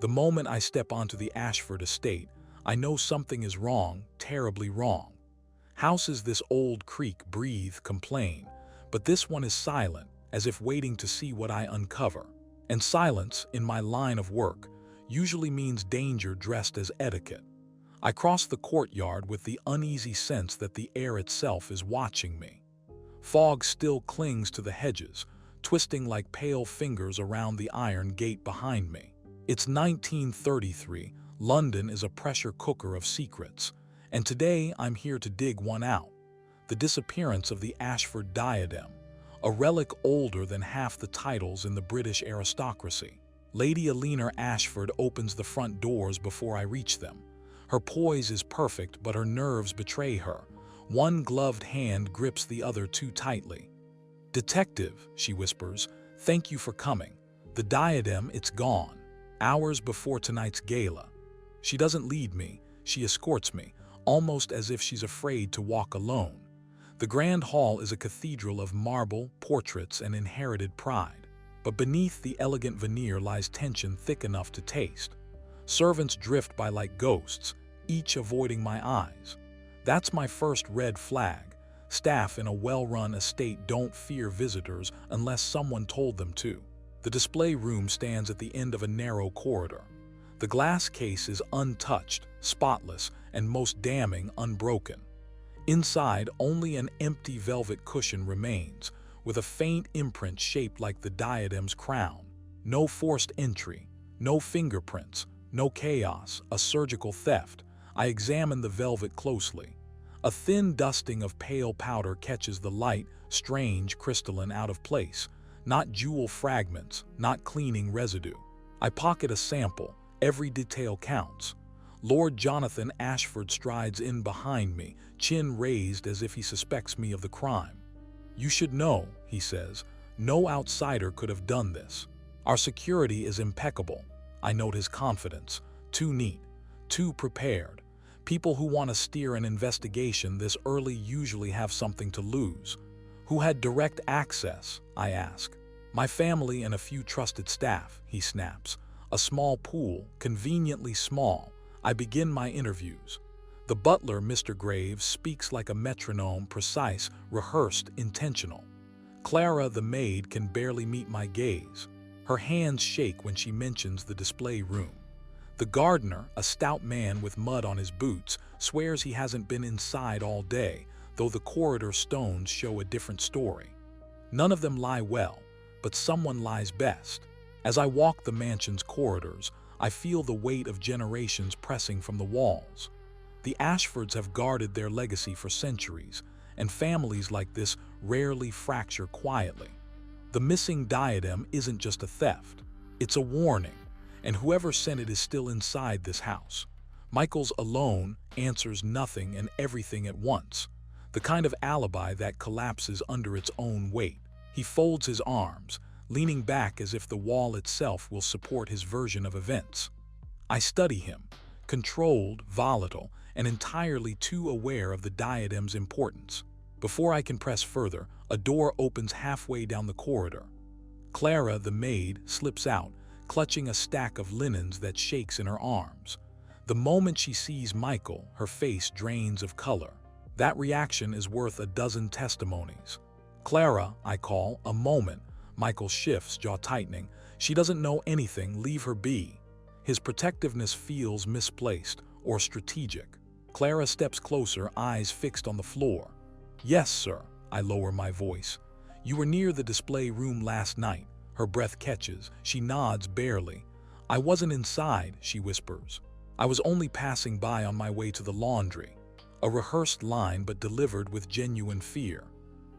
The moment I step onto the Ashford estate, I know something is wrong, terribly wrong. Houses this old creak, breathe, complain, but this one is silent, as if waiting to see what I uncover. And silence, in my line of work, usually means danger dressed as etiquette. I cross the courtyard with the uneasy sense that the air itself is watching me. Fog still clings to the hedges, twisting like pale fingers around the iron gate behind me. It's 1933, London is a pressure cooker of secrets, and today I'm here to dig one out. The disappearance of the Ashford diadem, a relic older than half the titles in the British aristocracy. Lady Eleanor Ashford opens the front doors before I reach them. Her poise is perfect, but her nerves betray her. One gloved hand grips the other too tightly. "Detective," she whispers, "thank you for coming. The diadem, it's gone. Hours before tonight's gala." She doesn't lead me, she escorts me, almost as if she's afraid to walk alone. The grand hall is a cathedral of marble, portraits, and inherited pride. But beneath the elegant veneer lies tension thick enough to taste. Servants drift by like ghosts, each avoiding my eyes. That's my first red flag. Staff in a well-run estate don't fear visitors unless someone told them to. The display room stands at the end of a narrow corridor. The glass case is untouched, spotless, and most damning unbroken. Inside, only an empty velvet cushion remains, with a faint imprint shaped like the diadem's crown. No forced entry, no fingerprints, no chaos, a surgical theft. I examine the velvet closely. A thin dusting of pale powder catches the light, strange, crystalline, out of place. Not jewel fragments, not cleaning residue. I pocket a sample, every detail counts. Lord Jonathan Ashford strides in behind me, chin raised as if he suspects me of the crime. "You should know," he says, "no outsider could have done this. Our security is impeccable." I note his confidence. Too neat, too prepared. People who want to steer an investigation this early usually have something to lose. "Who had direct access?" I ask. "My family and a few trusted staff," he snaps. A small pool, conveniently small. I begin my interviews. The butler, Mr. Graves, speaks like a metronome, precise, rehearsed, intentional. Clara, the maid, can barely meet my gaze. Her hands shake when she mentions the display room. The gardener, a stout man with mud on his boots, swears he hasn't been inside all day, though the corridor stones show a different story. None of them lie well, but someone lies best. As I walk the mansion's corridors, I feel the weight of generations pressing from the walls. The Ashfords have guarded their legacy for centuries, and families like this rarely fracture quietly. The missing diadem isn't just a theft, it's a warning, and whoever sent it is still inside this house. Michael's alone answers nothing and everything at once, the kind of alibi that collapses under its own weight. He folds his arms, leaning back as if the wall itself will support his version of events. I study him, controlled, volatile, and entirely too aware of the diadem's importance. Before I can press further, a door opens halfway down the corridor. Clara, the maid, slips out, clutching a stack of linens that shakes in her arms. The moment she sees Michael, her face drains of color. That reaction is worth a dozen testimonies. "Clara," I call, "a moment." Michael shifts, jaw tightening. "She doesn't know anything, leave her be." His protectiveness feels misplaced or strategic. Clara steps closer, eyes fixed on the floor. "Yes, sir," I lower my voice. "You were near the display room last night." Her breath catches. She nods barely. "I wasn't inside," she whispers. "I was only passing by on my way to the laundry." A rehearsed line, but delivered with genuine fear.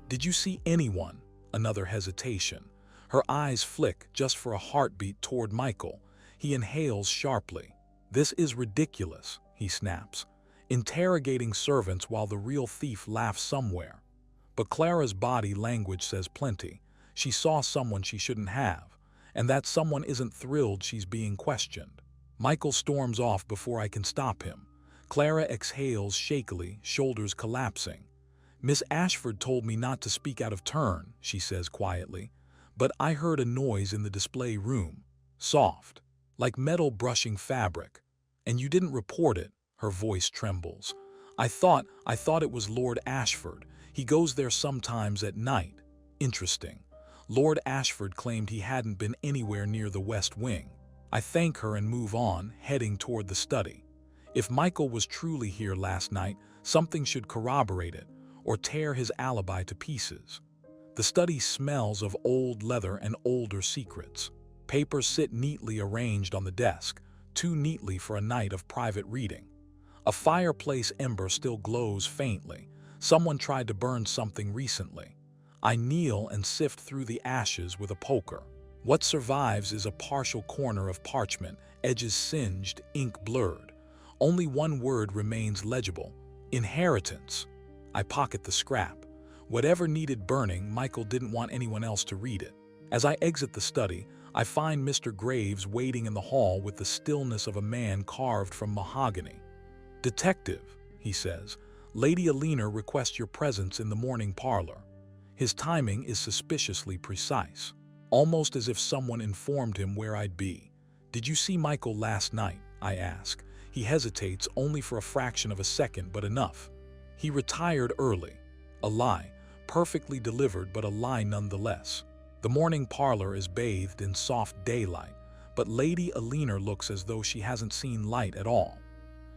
"Did you see anyone?" Another hesitation. Her eyes flick just for a heartbeat toward Michael. He inhales sharply. "This is ridiculous," he snaps, interrogating servants while the real thief laughs somewhere. But Clara's body language says plenty. She saw someone she shouldn't have, and that someone isn't thrilled she's being questioned. Michael storms off before I can stop him. Clara exhales shakily, shoulders collapsing. "Miss Ashford told me not to speak out of turn," she says quietly, "but I heard a noise in the display room. Soft. like metal brushing fabric. And you didn't report it, her voice trembles. I thought it was Lord Ashford. He goes there sometimes at night. Interesting. Lord Ashford claimed he hadn't been anywhere near the West Wing. I thank her and move on, heading toward the study. If Michael was truly here last night, something should corroborate it, or tear his alibi to pieces. The study smells of old leather and older secrets. Papers sit neatly arranged on the desk, too neatly for a night of private reading. A fireplace ember still glows faintly. Someone tried to burn something recently. I kneel and sift through the ashes with a poker. What survives is a partial corner of parchment, edges singed, ink blurred. Only one word remains legible: inheritance. I pocket the scrap. Whatever needed burning, Michael didn't want anyone else to read it. As I exit the study, I find Mr. Graves waiting in the hall with the stillness of a man carved from mahogany. "Detective," he says, "Lady Alina requests your presence in the morning parlor." His timing is suspiciously precise, almost as if someone informed him where I'd be. "Did you see Michael last night?" I ask. He hesitates only for a fraction of a second, but enough. "He retired early." A lie, perfectly delivered, but a lie nonetheless. The morning parlor is bathed in soft daylight, but Lady Alina looks as though she hasn't seen light at all.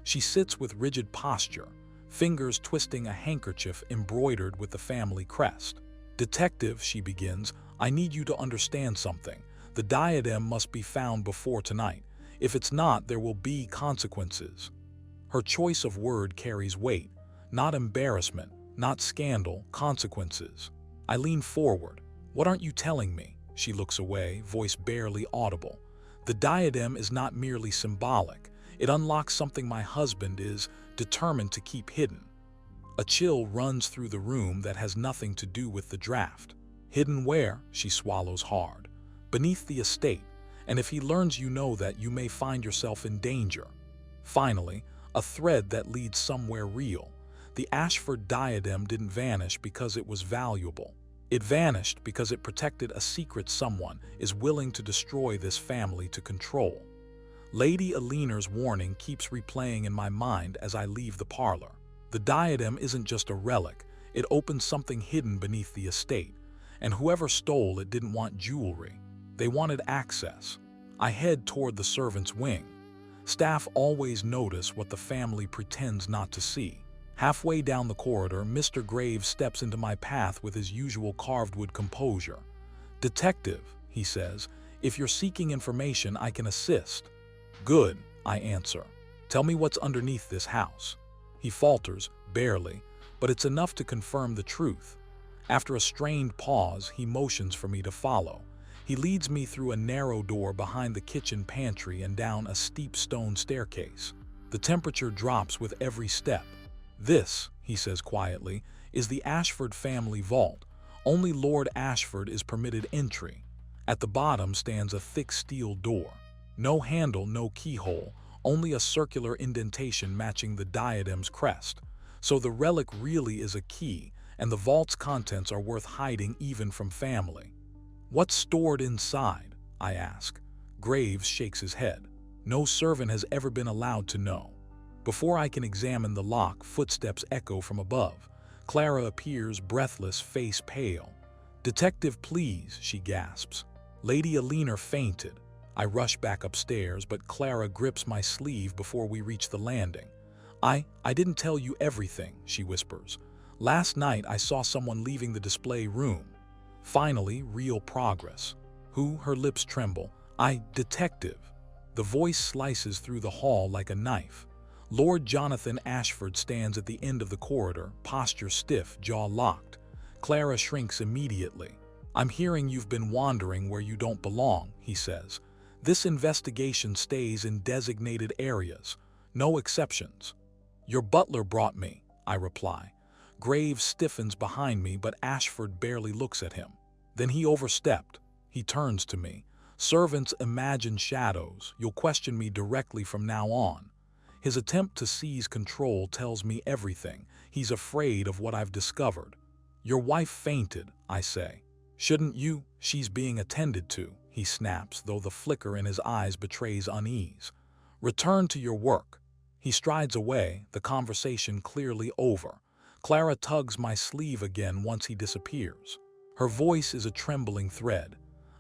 She sits with rigid posture, fingers twisting a handkerchief embroidered with the family crest. "Detective," she begins, "I need you to understand something. The diadem must be found before tonight. If it's not, there will be consequences." Her choice of word carries weight. Not embarrassment, not scandal, consequences. I lean forward. "What aren't you telling me?" She looks away, voice barely audible. "The diadem is not merely symbolic. It unlocks something my husband is determined to keep hidden." A chill runs through the room that has nothing to do with the draft. "Hidden where?" She swallows hard. "Beneath the estate. And if he learns you know that, you may find yourself in danger." Finally, a thread that leads somewhere real. The Ashford diadem didn't vanish because it was valuable. It vanished because it protected a secret someone is willing to destroy this family to control. Lady Alina's warning keeps replaying in my mind as I leave the parlor. The diadem isn't just a relic, it opens something hidden beneath the estate. And whoever stole it didn't want jewelry. They wanted access. I head toward the servants' wing. Staff always notice what the family pretends not to see. Halfway down the corridor, Mr. Graves steps into my path with his usual carved wood composure. "Detective," he says, "if you're seeking information, I can assist." "Good," I answer. "Tell me what's underneath this house." He falters, barely, but it's enough to confirm the truth. After a strained pause, he motions for me to follow. He leads me through a narrow door behind the kitchen pantry and down a steep stone staircase. The temperature drops with every step. "This," he says quietly, "is the Ashford family vault. Only Lord Ashford is permitted entry." At the bottom stands a thick steel door. No handle, no keyhole, only a circular indentation matching the diadem's crest. So the relic really is a key, and the vault's contents are worth hiding even from family. "What's stored inside?" I ask. Graves shakes his head. "No servant has ever been allowed to know." Before I can examine the lock, footsteps echo from above. Clara appears, breathless, face pale. "Detective, please," she gasps. Lady Alina fainted. I rush back upstairs, but Clara grips my sleeve before we reach the landing. I didn't tell you everything," she whispers. "Last night I saw someone leaving the display room." Finally, real progress. "Who?" Her lips tremble. Detective." The voice slices through the hall like a knife. Lord Jonathan Ashford stands at the end of the corridor, posture stiff, jaw locked. Clara shrinks immediately. "I'm hearing you've been wandering where you don't belong," he says. "This investigation stays in designated areas. No exceptions." "Your butler brought me," I reply. Graves stiffens behind me, but Ashford barely looks at him. Then he overstepped. He turns to me. "Servants imagine shadows. You'll question me directly from now on." His attempt to seize control tells me everything. He's afraid of what I've discovered. "Your wife fainted," I say. "Shouldn't you?" "She's being attended to," he snaps, though the flicker in his eyes betrays unease. Return to your work. He strides away, the conversation clearly over. Clara tugs my sleeve again once he disappears. Her voice is a trembling thread.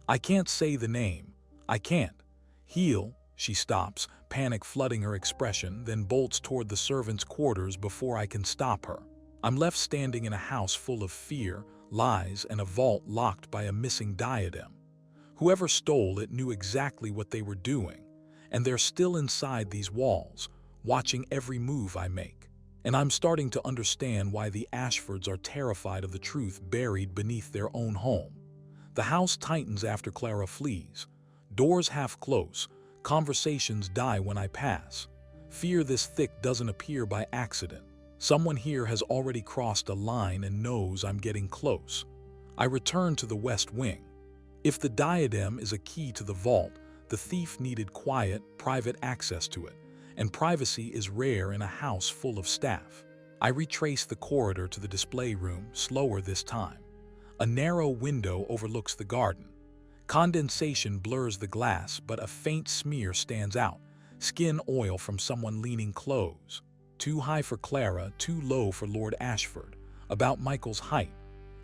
I can't say the name. I can't. Heel, she stops, panic flooding her expression, then bolts toward the servants' quarters before I can stop her. I'm left standing in a house full of fear, lies, and a vault locked by a missing diadem. Whoever stole it knew exactly what they were doing, and they're still inside these walls, watching every move I make. And I'm starting to understand why the Ashfords are terrified of the truth buried beneath their own home. The house tightens after Clara flees. Doors half close, conversations die when I pass. Fear this thick doesn't appear by accident. Someone here has already crossed a line and knows I'm getting close. I return to the west wing. If the diadem is a key to the vault, the thief needed quiet, private access to it, and privacy is rare in a house full of staff. I retrace the corridor to the display room, slower this time. A narrow window overlooks the garden. Condensation blurs the glass, but a faint smear stands out, skin oil from someone leaning close. Too high for Clara, too low for Lord Ashford, about Michael's height.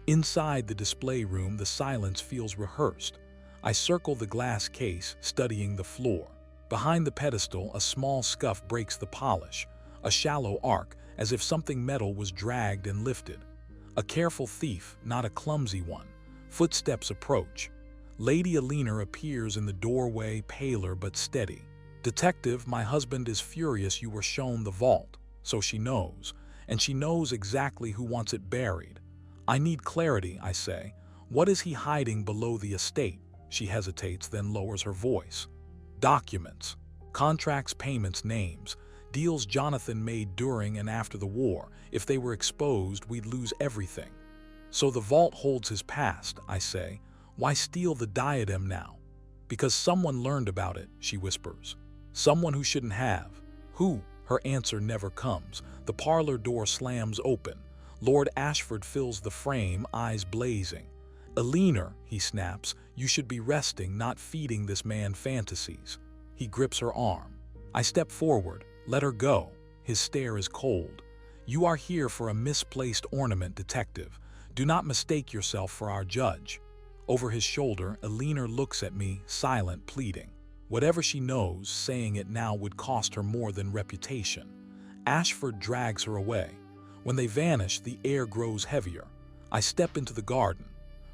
Inside the display room, the silence feels rehearsed. I circle the glass case, studying the floor. Behind the pedestal, a small scuff breaks the polish, a shallow arc, as if something metal was dragged and lifted. A careful thief, not a clumsy one. Footsteps approach. Lady Alina appears in the doorway, paler but steady. Detective, my husband is furious you were shown the vault, so she knows, and she knows exactly who wants it buried. I need clarity, I say. What is he hiding below the estate? She hesitates, then lowers her voice. Documents, contracts, payments, names, deals Jonathan made during and after the war. If they were exposed, we'd lose everything. So the vault holds his past, I say. Why steal the diadem now? Because someone learned about it, she whispers. Someone who shouldn't have. Who? Her answer never comes. The parlor door slams open. Lord Ashford fills the frame, eyes blazing. Alina, he snaps, you should be resting, not feeding this man fantasies. He grips her arm. I step forward. Let her go. His stare is cold. You are here for a misplaced ornament, detective. Do not mistake yourself for our judge. Over his shoulder, Alina looks at me, silent, pleading. Whatever she knows, saying it now would cost her more than reputation. Ashford drags her away. When they vanish, the air grows heavier. I step into the garden.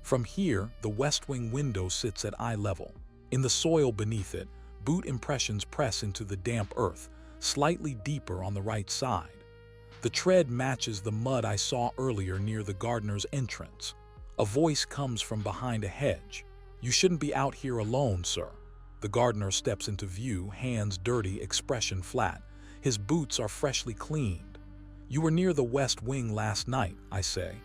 From here, the west wing window sits at eye level. In the soil beneath it, boot impressions press into the damp earth, slightly deeper on the right side. The tread matches the mud I saw earlier near the gardener's entrance. A voice comes from behind a hedge. You shouldn't be out here alone, sir. The gardener steps into view, hands dirty, expression flat. His boots are freshly cleaned. You were near the west wing last night, I say.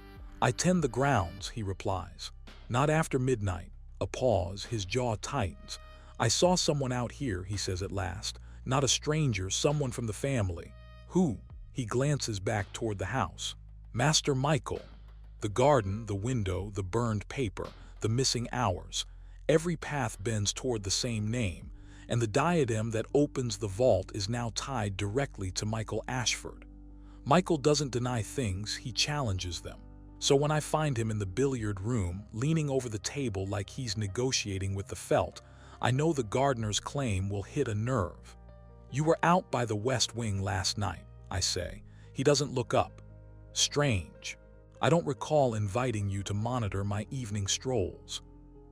I tend the grounds, he replies. Not after midnight. A pause, his jaw tightens. I saw someone out here, he says at last. Not a stranger, someone from the family. Who? He glances back toward the house. Master Michael. The garden, the window, the burned paper, the missing hours. Every path bends toward the same name, and the diadem that opens the vault is now tied directly to Michael Ashford. Michael doesn't deny things, he challenges them. So when I find him in the billiard room, leaning over the table like he's negotiating with the felt, I know the gardener's claim will hit a nerve. You were out by the west wing last night, I say. He doesn't look up. Strange. I don't recall inviting you to monitor my evening strolls.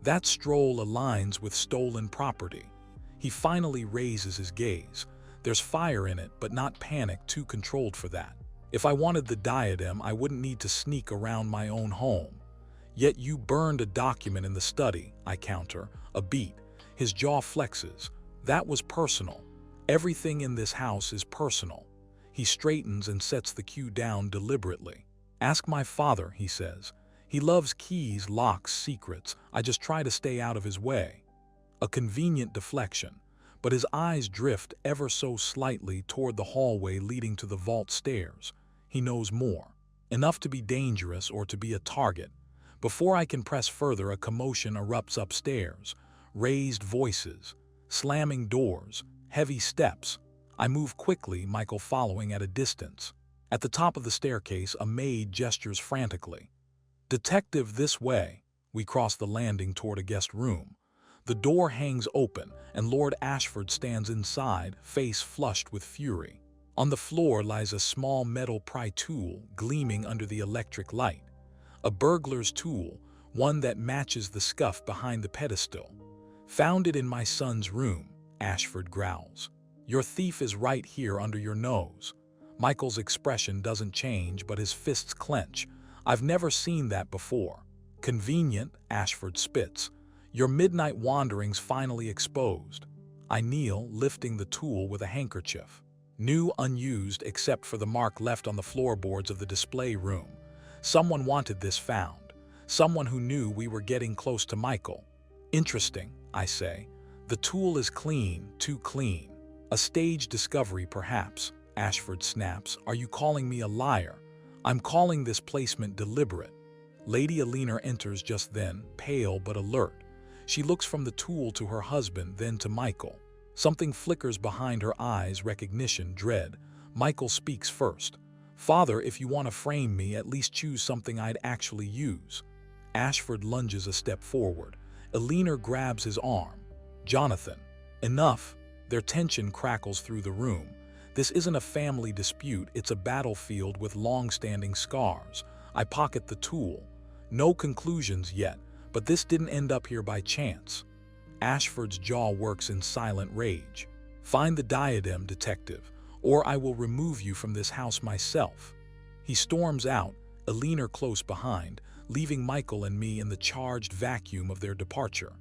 That stroll aligns with stolen property. He finally raises his gaze. There's fire in it, but not panic, too controlled for that. If I wanted the diadem, I wouldn't need to sneak around my own home. Yet you burned a document in the study, I counter, a beat. His jaw flexes. That was personal. Everything in this house is personal. He straightens and sets the cue down deliberately. Ask my father, he says. He loves keys, locks, secrets. I just try to stay out of his way. A convenient deflection, but his eyes drift ever so slightly toward the hallway leading to the vault stairs. He knows more. Enough to be dangerous or to be a target. Before I can press further, a commotion erupts upstairs. raised voices, slamming doors, heavy steps. I move quickly, Michael following at a distance. At the top of the staircase, a maid gestures frantically. "Detective, this way." We cross the landing toward a guest room. The door hangs open, and Lord Ashford stands inside, face flushed with fury. On the floor lies a small metal pry tool gleaming under the electric light. A burglar's tool, one that matches the scuff behind the pedestal. "Found it in my son's room," Ashford growls. "Your thief is right here under your nose." Michael's expression doesn't change, but his fists clench. "I've never seen that before." "Convenient," Ashford spits. "Your midnight wanderings finally exposed." I kneel, lifting the tool with a handkerchief. New, unused, except for the mark left on the floorboards of the display room. Someone wanted this found. Someone who knew we were getting close to Michael. "Interesting," I say. "The tool is clean, too clean." "A stage discovery, perhaps," Ashford snaps. "Are you calling me a liar?" "I'm calling this placement deliberate." Lady Alina enters just then, pale but alert. She looks from the tool to her husband, then to Michael. Something flickers behind her eyes, recognition, dread. Michael speaks first. "Father, if you want to frame me, at least choose something I'd actually use." Ashford lunges a step forward. Alina grabs his arm. "Jonathan, enough." Their tension crackles through the room. This isn't a family dispute, it's a battlefield with long-standing scars. I pocket the tool. No conclusions yet, but this didn't end up here by chance. Ashford's jaw works in silent rage. "Find the diadem, detective, or I will remove you from this house myself." He storms out, Alina close behind, leaving Michael and me in the charged vacuum of their departure.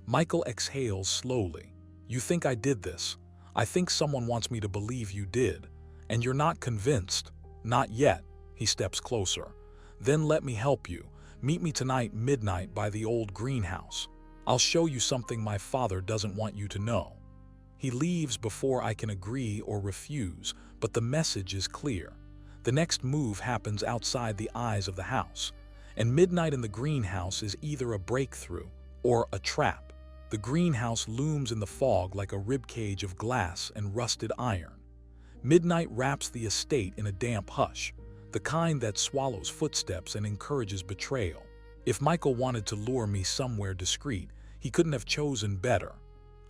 Michael exhales slowly. "You think I did this? I think someone wants me to believe you did. And you're not convinced?" "Not yet." He steps closer. "Then let me help you. Meet me tonight midnight by the old greenhouse. I'll show you something my father doesn't want you to know." He leaves before I can agree or refuse, but the message is clear. The next move happens outside the eyes of the house, and midnight in the greenhouse is either a breakthrough or a trap. The greenhouse looms in the fog like a ribcage of glass and rusted iron. Midnight wraps the estate in a damp hush, the kind that swallows footsteps and encourages betrayal. If Michael wanted to lure me somewhere discreet, he couldn't have chosen better.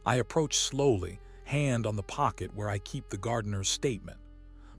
I approach slowly, hand on the pocket where I keep the gardener's statement.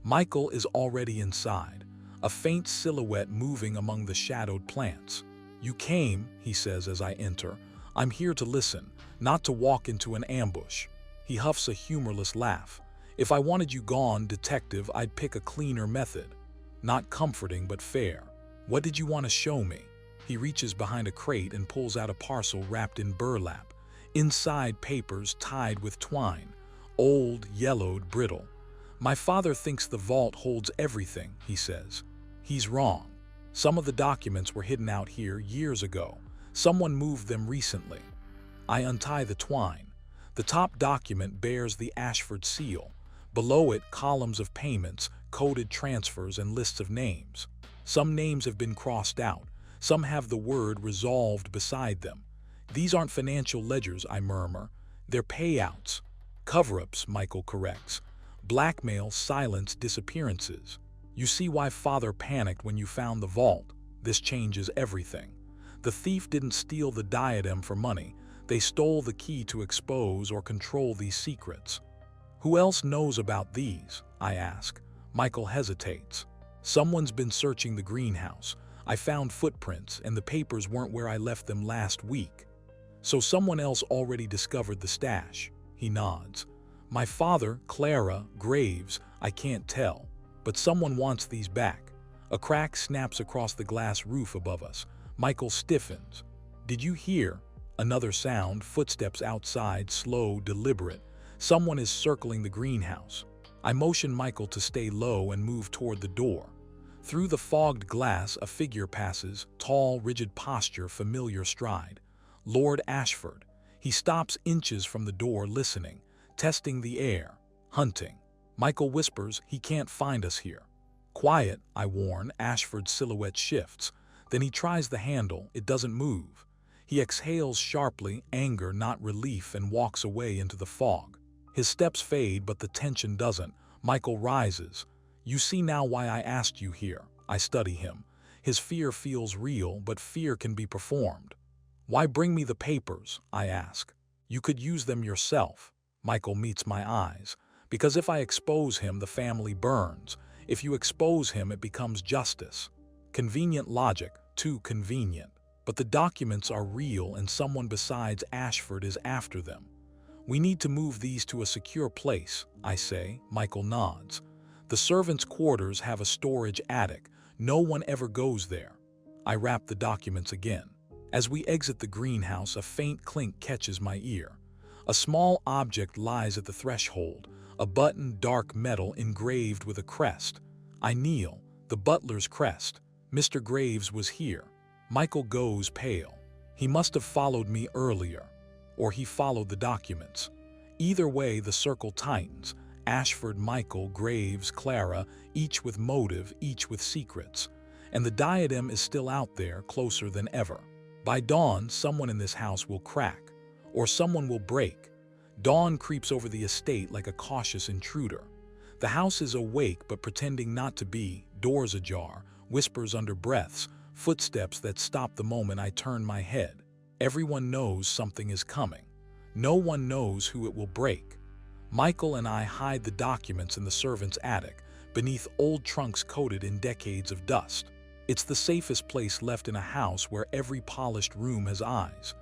Michael is already inside, a faint silhouette moving among the shadowed plants. "You came," he says as I enter. "I'm here to listen, not to walk into an ambush." He huffs a humorless laugh. "If I wanted you gone, detective, I'd pick a cleaner method. Not comforting, but fair. What did you want to show me?" He reaches behind a crate and pulls out a parcel wrapped in burlap. Inside, papers tied with twine. Old, yellowed, brittle. "My father thinks the vault holds everything," he says. He's wrong. Some of the documents were hidden out here years ago. Someone moved them recently. I untie the twine. The top document bears the Ashford seal. Below it, columns of payments, coded transfers, and lists of names. Some names have been crossed out. Some have the word resolved beside them. "These aren't financial ledgers," I murmur. "They're payouts." "Cover-ups," Michael corrects. "Blackmail, silence, disappearances." "You see why father panicked when you found the vault. This changes everything. The thief didn't steal the diadem for money. They stole the key to expose or control these secrets." "Who else knows about these?" I ask. Michael hesitates. "Someone's been searching the greenhouse. I found footprints, and the papers weren't where I left them last week." "So someone else already discovered the stash." He nods. "My father, Clara, Graves, I can't tell. But someone wants these back." A crack snaps across the glass roof above us. Michael stiffens. "Did you hear?" Another sound, footsteps outside, slow, deliberate. Someone is circling the greenhouse. I motion Michael to stay low and move toward the door. Through the fogged glass, a figure passes, tall, rigid posture, familiar stride. Lord Ashford. He stops inches from the door, listening, testing the air, hunting. Michael whispers, "He can't find us here." "Quiet," I warn. Ashford's silhouette shifts. Then he tries the handle. It doesn't move. He exhales sharply, anger not relief, and walks away into the fog. His steps fade, but the tension doesn't. Michael rises. You see now why I asked you here. I study him. His fear feels real, but fear can be performed. Why bring me the papers? I ask. You could use them yourself. Michael meets my eyes. Because if I expose him, the family burns. If you expose him, it becomes justice. Convenient logic, too convenient. But the documents are real, and someone besides Ashford is after them. We need to move these to a secure place, I say. Michael nods. The servants' quarters have a storage attic. No one ever goes there. I wrap the documents again. As we exit the greenhouse, a faint clink catches my ear. A small object lies at the threshold, a button, dark metal engraved with a crest. I kneel. The butler's crest. Mr. Graves was here. Michael goes pale. He must have followed me earlier, or he followed the documents. Either way, the circle tightens. Ashford, Michael, Graves, Clara, each with motive, each with secrets. And the diadem is still out there, closer than ever. By dawn, someone in this house will crack, or someone will break. Dawn creeps over the estate like a cautious intruder. The house is awake but pretending not to be, doors ajar, whispers under breaths, footsteps that stop the moment I turn my head. Everyone knows something is coming. No one knows who it will break. Michael and I hide the documents in the servants' attic, beneath old trunks coated in decades of dust. It's the safest place left in a house where every polished room has eyes.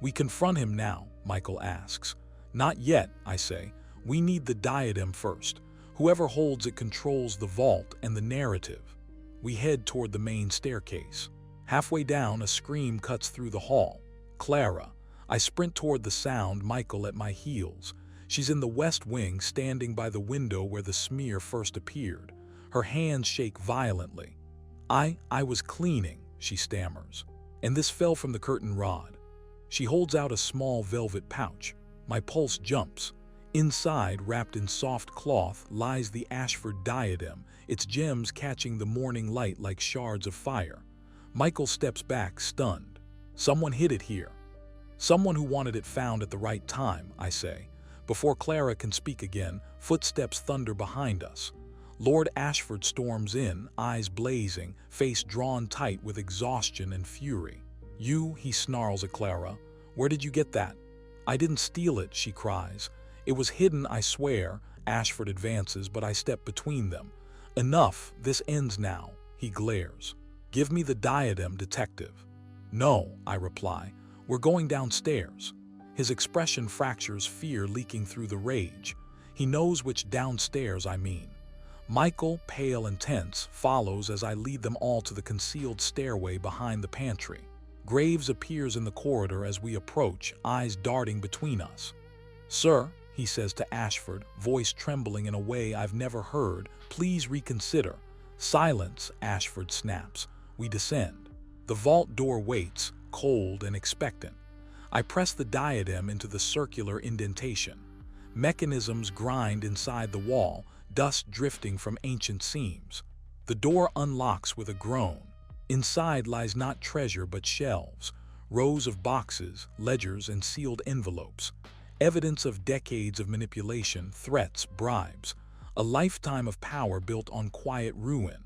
We confront him now, Michael asks. Not yet, I say. We need the diadem first. Whoever holds it controls the vault and the narrative. We head toward the main staircase. Halfway down, a scream cuts through the hall. Clara. I sprint toward the sound, Michael at my heels. She's in the west wing, standing by the window where the smear first appeared. Her hands shake violently. I was cleaning, she stammers, and this fell from the curtain rod. She holds out a small velvet pouch. My pulse jumps. Inside, wrapped in soft cloth, lies the Ashford diadem, its gems catching the morning light like shards of fire. Michael steps back, stunned. Someone hid it here. Someone who wanted it found at the right time, I say. Before Clara can speak again, footsteps thunder behind us. Lord Ashford storms in, eyes blazing, face drawn tight with exhaustion and fury. You, he snarls at Clara. Where did you get that? I didn't steal it, she cries. It was hidden, I swear. Ashford advances, but I step between them. Enough, this ends now, he glares. Give me the diadem, detective. No, I reply. We're going downstairs. His expression fractures, fear leaking through the rage. He knows which downstairs I mean. Michael, pale and tense, follows as I lead them all to the concealed stairway behind the pantry. Graves appears in the corridor as we approach, eyes darting between us. Sir, he says to Ashford, voice trembling in a way I've never heard, please reconsider. Silence, Ashford snaps. We descend. The vault door waits, cold and expectant. I press the diadem into the circular indentation. Mechanisms grind inside the wall, dust drifting from ancient seams. The door unlocks with a groan. Inside lies not treasure but shelves, rows of boxes, ledgers, and sealed envelopes. Evidence of decades of manipulation, threats, bribes. A lifetime of power built on quiet ruin.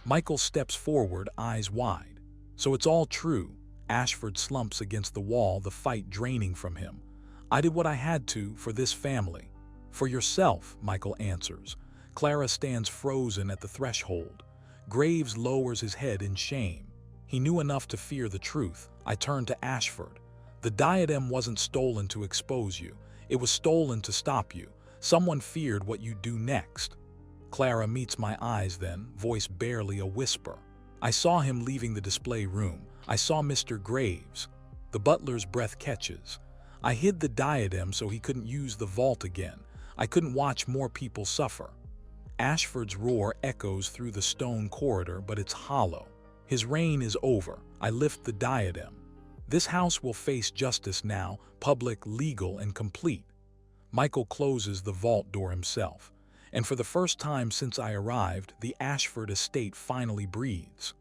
Michael steps forward, eyes wide. So it's all true. Ashford slumps against the wall, the fight draining from him. I did what I had to for this family. For yourself, Michael answers. Clara stands frozen at the threshold. Graves lowers his head in shame. He knew enough to fear the truth. I turn to Ashford. The diadem wasn't stolen to expose you. It was stolen to stop you. Someone feared what you'd do next. Clara meets my eyes then, voice barely a whisper. I saw him leaving the display room. I saw Mr. Graves. The butler's breath catches. I hid the diadem so he couldn't use the vault again. I couldn't watch more people suffer. Ashford's roar echoes through the stone corridor, but it's hollow. His reign is over. I lift the diadem. This house will face justice now, public, legal, and complete. Michael closes the vault door himself, and for the first time since I arrived, the Ashford estate finally breathes.